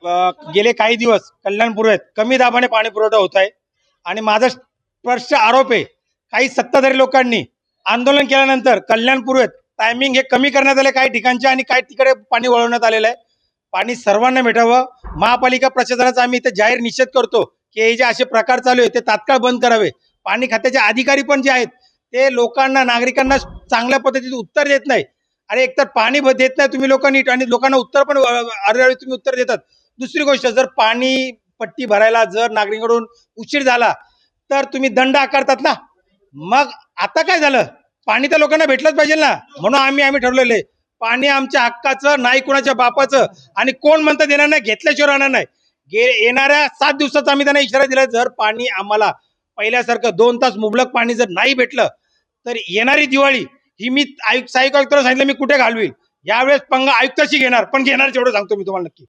गेले काही दिवस कल्याणपूर्वेत कमी दाबाने पाणी पुरवठा होत आहे आणि माझा स्पष्ट आरोप आहे काही सत्ताधारी लोकांनी आंदोलन केल्यानंतर कल्याणपूर्वेत टायमिंग हे कमी करण्यात आले काही ठिकाणचे आणि काही तिकडे पाणी वळवण्यात आलेलं आहे. पाणी सर्वांना भेटावं. महापालिका प्रशासनाचा आम्ही इथे जाहीर निषेध करतो की हे जे असे प्रकार चालू आहे ते तात्काळ बंद करावे. पाणी खात्याचे अधिकारी पण जे आहेत ते लोकांना नागरिकांना चांगल्या पद्धतीने उत्तर देत नाही. अरे एकतर पाणी देत नाही तुम्ही लोकांनी आणि लोकांना उत्तर पण अरेवेळी तुम्ही उत्तर देतात. दुसरी गोष्ट जर पाणी पट्टी भरायला जर नागरिकांकडून उशीर झाला तर तुम्ही दंड आकारतात ना. मग आता काय झालं पाणी तर लोकांना भेटलंच पाहिजे ना. म्हणून आम्ही ठरवलेलं आहे पाणी आमच्या हक्काचं नाही कुणाच्या बापाचं आणि कोण म्हणतं देणार नाही घेतल्याशिवाय राहणार नाही. येणाऱ्या 7 दिवसाचा आम्ही त्यांना इशारा दिला जर पाणी आम्हाला पहिल्यासारखं 2 तास मुबलक पाणी जर नाही भेटलं तर येणारी दिवाळी ही मी सहाय्यक आयुक्ताला सांगितलं मी कुठे घालवी. यावेळेस पंगा आयुक्ताशी घेणार पण घेणार तेवढं सांगतो मी तुम्हाला नक्की.